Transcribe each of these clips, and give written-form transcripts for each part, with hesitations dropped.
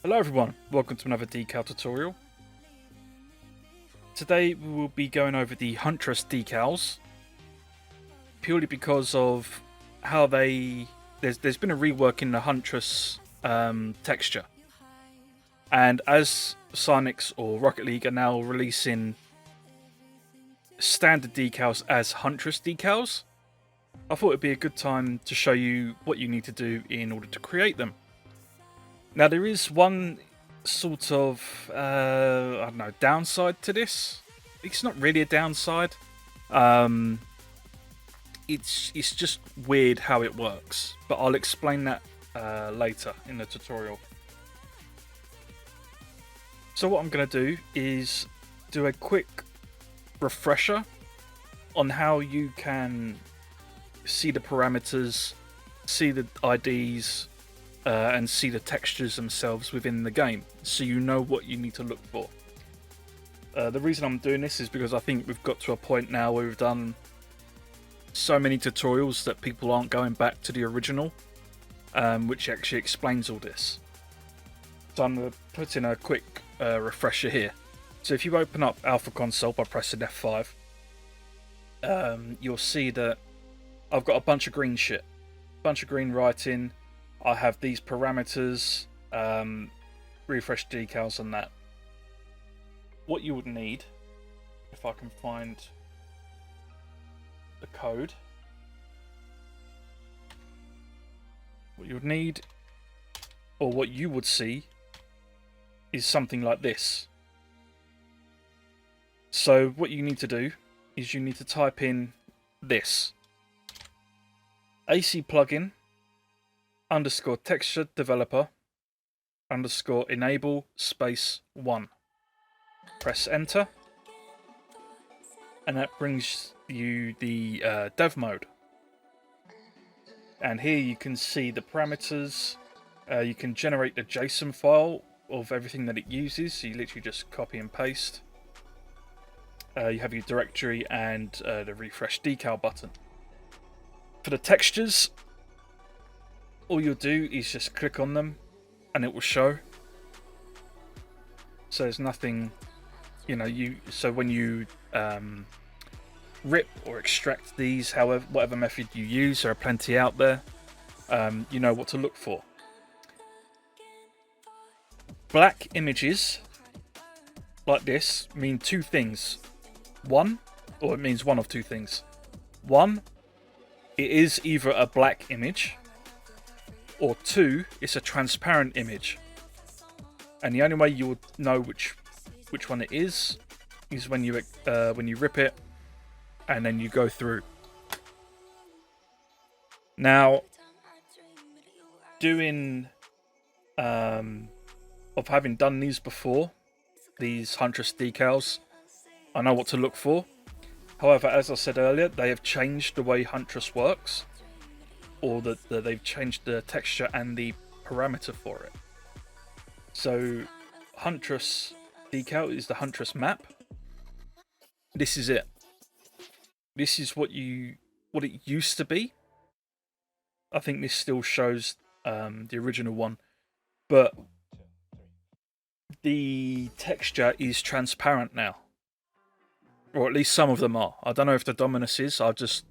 Hello everyone, welcome to another decal tutorial. Today we will be going over the Huntress decals, purely because of how there's been a rework in the Huntress texture, and as Psyonix or Rocket League are now releasing standard decals as Huntress decals, I thought it'd be a good time to show you what you need to do in order to create them. Now there is one sort of, I don't know, downside to this. It's not really a downside. It's just weird how it works, but I'll explain that later in the tutorial. So what I'm going to do is do a quick refresher on how you can see the parameters, see the IDs, and see the textures themselves within the game, so you know what you need to look for. The reason I'm doing this is because I think we've got to a point now where we've done so many tutorials that people aren't going back to the original, which actually explains all this. So I'm going to put in a quick refresher here. So if you open up Alpha Console by pressing F5, you'll see that I've got a bunch of green shit, bunch of green writing. I have these parameters, refresh decals on that. What you would need, if I can find the code, what you would need, or what you would see, is something like this. So what you need to do is you need to type in this. AC plugin underscore texture developer underscore enable space 1. Press enter, and that brings you the dev mode. And here you can see the parameters. You can generate the JSON file of everything that it uses, so you literally just copy and paste. You have your directory and the refresh decal button. For the textures, all you'll do is just click on them and it will show. So there's nothing, so when you rip or extract these, whatever method you use, there are plenty out there, you know what to look for. Black images like this mean two things. It means one of two things. One, it is either a black image, or two, it's a transparent image. And the only way you would know which one it is when you rip it and then you go through. Now, of having done these before, these Huntress decals, I know what to look for. However, as I said earlier, they have changed the way Huntress works, or that they've changed the texture and the parameter for it. So Huntress decal is the Huntress map. This is it. This is what it used to be. I think this still shows the original one, but the texture is transparent now, or at least some of them are. I don't know if the Dominus is. I've just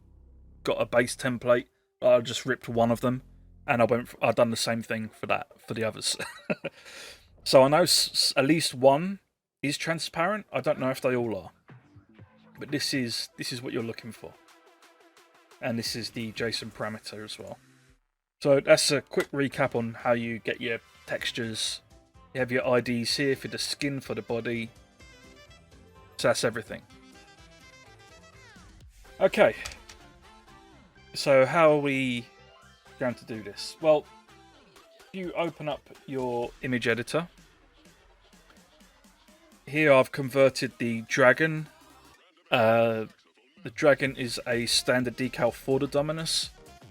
got a base template. I just ripped one of them, and I've done the same thing for the others. So I know at least one is transparent. I don't know if they all are, but this is what you're looking for, and this is the JSON parameter as well. So that's a quick recap on how you get your textures. You have your IDs here for the skin, for the body. So that's everything. Okay. So how are we going to do this? Well, if you open up your image editor, here I've converted the dragon. The dragon is a standard decal for the Dominus.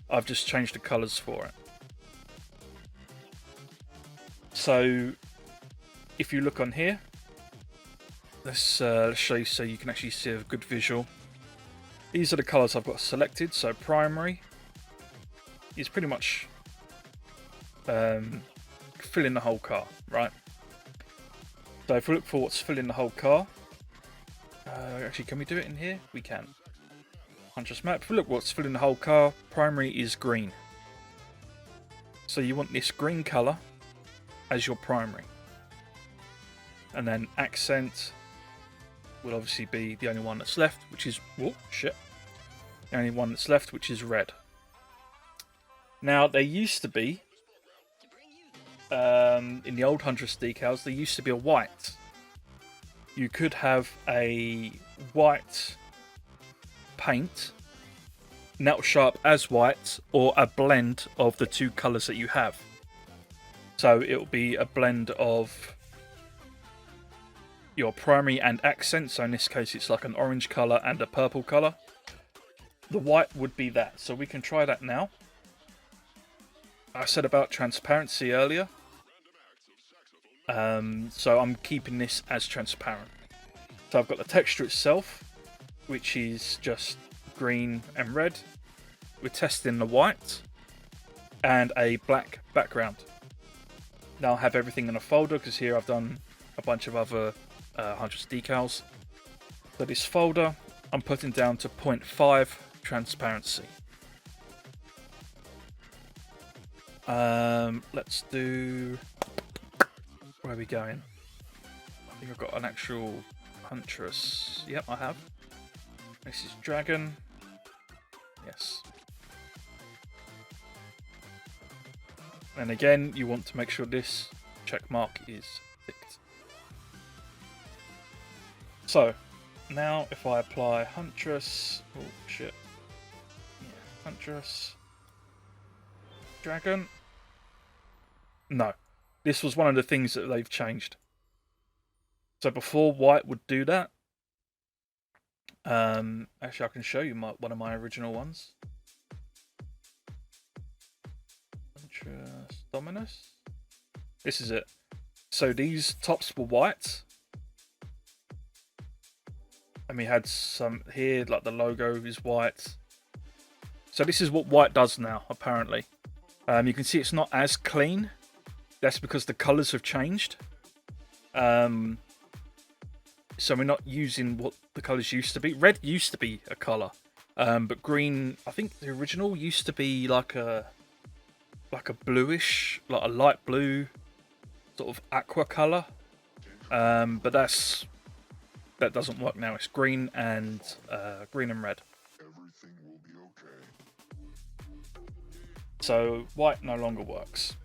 I've just changed the colours for it. So if you look on here, let's show you so you can actually see a good visual. These are the colours I've got selected. So primary is pretty much filling the whole car, right? So if we look for what's filling the whole car, actually, can we do it in here? We can. Huntress map. If we look what's filling the whole car, primary is green. So you want this green colour as your primary. And then accent will obviously be the only one that's left, which is... whoa, shit. The only one that's left, which is red. Now, there used to be... in the old Huntress decals, there used to be a white. You could have a white paint, and that will show up as white, or a blend of the two colours that you have. So it will be a blend of your primary and accent. So in this case, it's like an orange colour and a purple colour. The white would be that. So we can try that now. I said about transparency earlier. So I'm keeping this as transparent. So I've got the texture itself, which is just green and red. We're testing the white and a black background. Now I have everything in a folder because here I've done a bunch of other Huntress decals. So this folder I'm putting down to 0.5 transparency. Let's do... where are we going? I think I've got an actual Huntress. Yep, I have. This is Dragon. Yes. And again, you want to make sure this check mark is ticked. So, now if I apply Huntress... oh, shit. Yeah, Huntress. Dragon. No. This was one of the things that they've changed. So before white would do that. Actually, I can show you one of my original ones. Huntress Dominus. This is it. So these tops were white. And we had some here, like the logo is white. So this is what white does now, apparently. You can see it's not as clean. That's because the colours have changed. So we're not using what the colours used to be. Red used to be a colour. But green, I think the original used to be like a bluish, like a light blue, sort of aqua colour. But that doesn't work now. It's green and red. Everything will be okay. So white no longer works.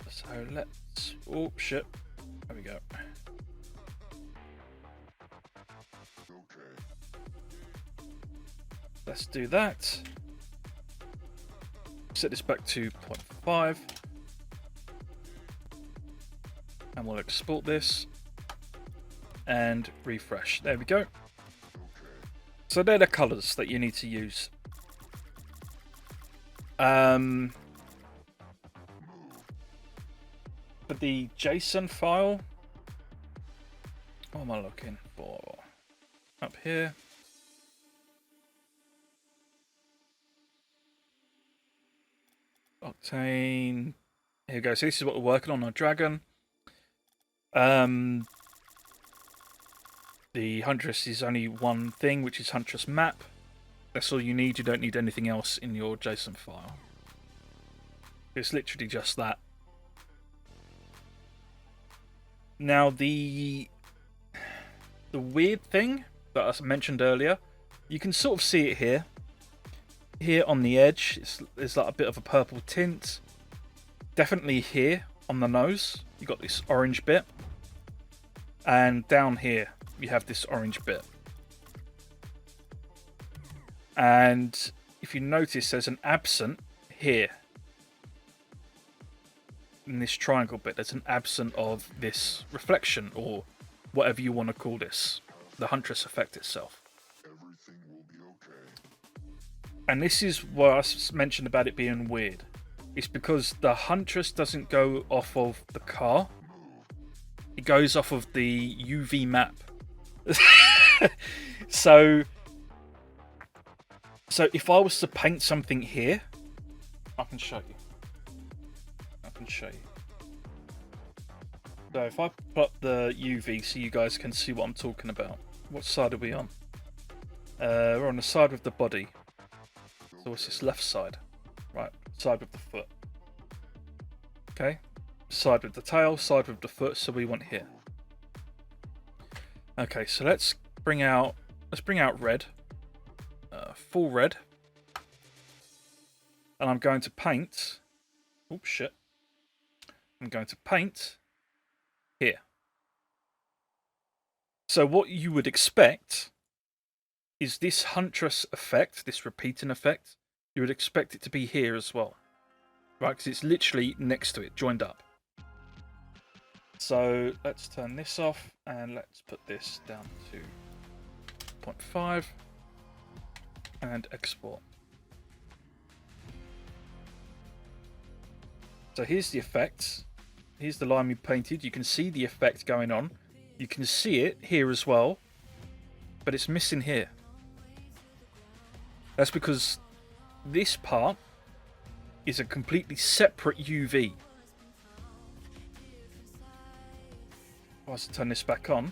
So let's... oh, shit. There we go. Okay. Let's do that. Set this back to 0.5. And we'll export this. And refresh. There we go. Okay. So they're the colours that you need to use. For the JSON file, what am I looking for? Up here. Octane. Here we go. So this is what we're working on Dragon. The Huntress is only one thing, which is Huntress map. That's all you need. You don't need anything else in your JSON file. It's literally just that. Now the weird thing that I mentioned earlier, you can sort of see it here. Here on the edge, there's like a bit of a purple tint. Definitely here on the nose, you got this orange bit. And down here, you have this orange bit. And if you notice, there's an absent here. In this triangle bit, there's an absent of this reflection, or whatever you want to call this, the Huntress effect itself. Everything will be okay. And this is what I mentioned about it being weird. It's because the Huntress doesn't go off of the car. It goes off of the UV map. So So if I was to paint something here, I can show you. So if I put up the UV so you guys can see what I'm talking about. What side are we on? We're on the side with the body. So what's this? Left side. Right, side with the foot. Okay, side with the tail, side with the foot, so we want here. Okay, so let's bring out red. Full red. And I'm going to paint. Oops, shit. I'm going to paint here. So what you would expect is this Huntress effect, this repeating effect, you would expect it to be here as well. Right, because it's literally next to it, joined up. So let's turn this off and let's put this down to 0.5 and export. So here's the effect. Here's the line we painted. You can see the effect going on. You can see it here as well, but it's missing here. That's because this part is a completely separate UV. I'll turn this back on.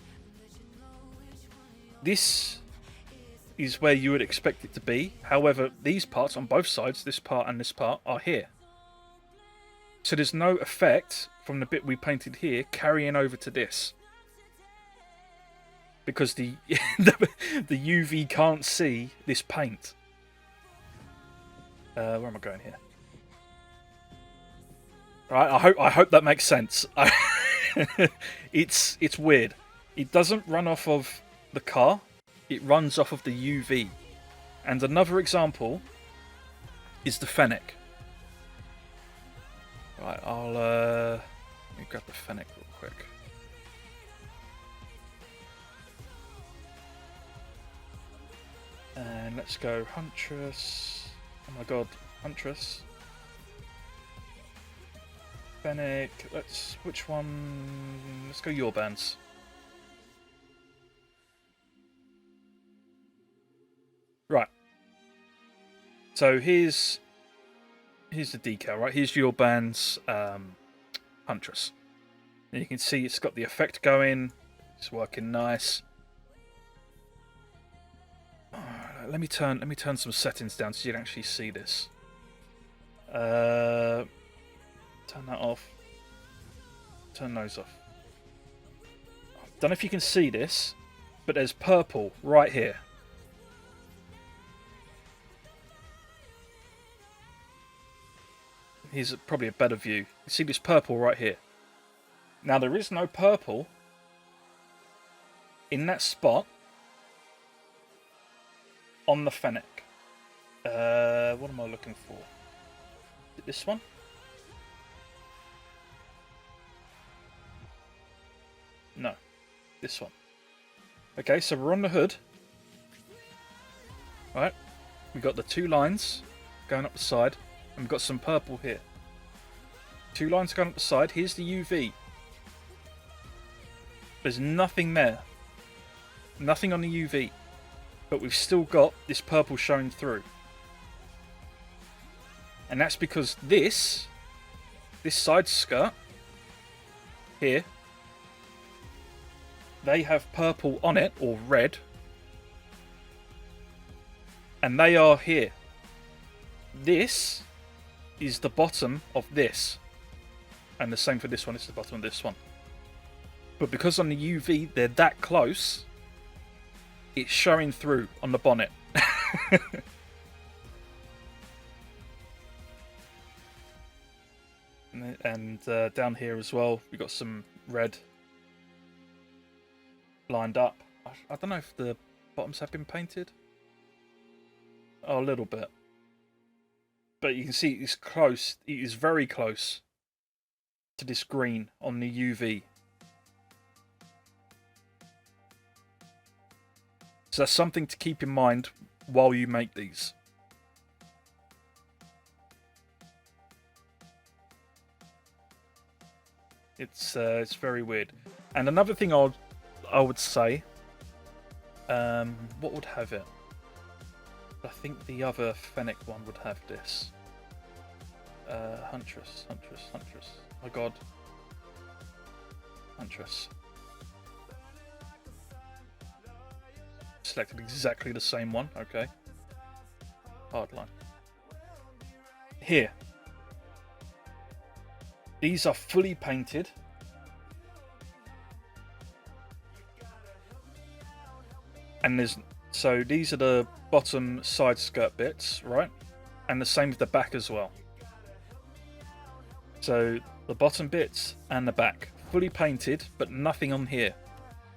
This is where you would expect it to be. However, these parts on both sides, this part and this part, are here. So there's no effect from the bit we painted here carrying over to this. Because the the UV can't see this paint. Where am I going here? Right, I hope that makes sense. It's weird. It doesn't run off of the car. It runs off of the UV. And another example is the Fennec. Right, let me grab the Fennec real quick. And let's go Huntress. Oh my god, Huntress. Fennec. Which one? Let's go your bands. Right. So here's the decal, right? Here's your band's Huntress. And you can see it's got the effect going. It's working nice. Let me turn some settings down so you can actually see this. Turn that off. Turn those off. Don't know if you can see this, but there's purple right here. Here's probably a better view. You see this purple right here. Now there is no purple in that spot on the Fennec. What am I looking for? Is it this one? No, this one. Okay, so we're on the hood. Right, we've got the two lines going up the side, and we've got some purple here. Two lines going up the side. Here's the UV. There's nothing there. Nothing on the UV. But we've still got this purple showing through. And that's because this side skirt here, they have purple on it, or red, and they are here. This is the bottom of this, and the same for this one, it's the bottom of this one. But because on the UV they're that close, it's showing through on the bonnet. And down here as well, we've got some red lined up. I don't know if the bottoms have been painted. Oh, a little bit. But you can see it's close. It is very close to this green on the UV. So that's something to keep in mind while you make these. It's very weird. And another thing I would say, what would have it? I think the other Fennec one would have this. Huntress. My god. Huntress. Selected exactly the same one, okay. Hardline. Here. These are fully painted. And so these are the bottom side skirt bits, right? And the same with the back as well. So the bottom bits and the back, fully painted, but nothing on here.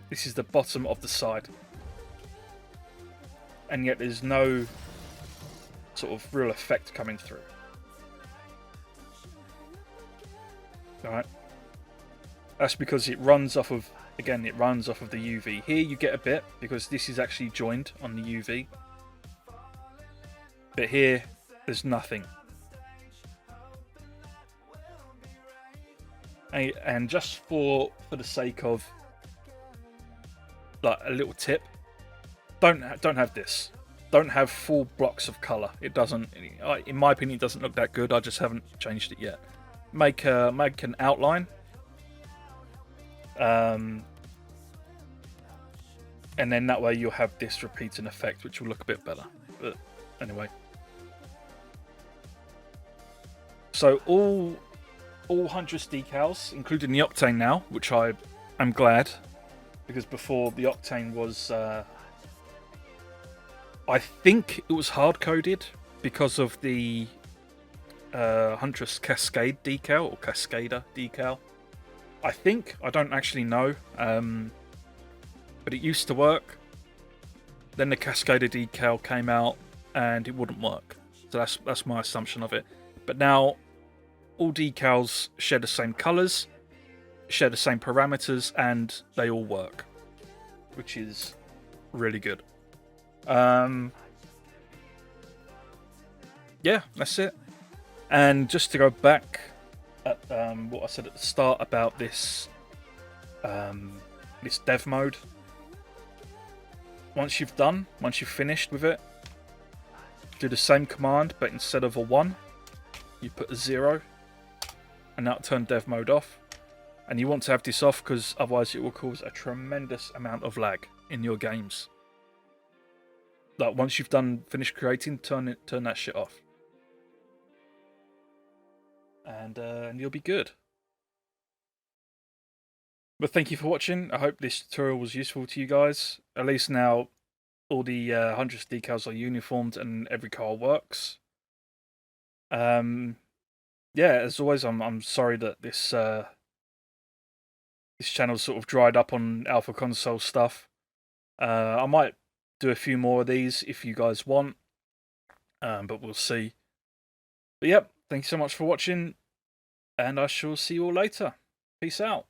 This is the bottom of the side. And yet there's no sort of real effect coming through. Alright. That's because it runs off of, again, it runs off of the UV. Here you get a bit, because this is actually joined on the UV. But here, there's nothing. And just for the sake of like a little tip, don't have this. Don't have full blocks of color. It doesn't, in my opinion, it doesn't look that good. I just haven't changed it yet. Make an outline, and then that way you'll have this repeating effect, which will look a bit better. But anyway, so all Huntress decals, including the Octane now, which I am glad, because before the Octane was, I think it was hard-coded because of the Huntress Cascade decal, or Cascader decal. I think, I don't actually know, but it used to work. Then the Cascader decal came out and it wouldn't work. So that's my assumption of it. But now all decals share the same colours, share the same parameters, and they all work, which is really good. Yeah, that's it. And just to go back at what I said at the start about this this dev mode, once you've finished with it, do the same command, but instead of a 1, you put a 0, and that'll turn dev mode off. And you want to have this off because otherwise it will cause a tremendous amount of lag in your games. Like once you've finished creating, turn that shit off, and you'll be good. But thank you for watching. I hope this tutorial was useful to you guys. At least now all the Huntress decals are uniformed and every car works. Yeah, as always, I'm sorry that this channel's sort of dried up on Alpha Console stuff. I might do a few more of these if you guys want, but we'll see. But yep, thank you so much for watching, and I shall see you all later. Peace out.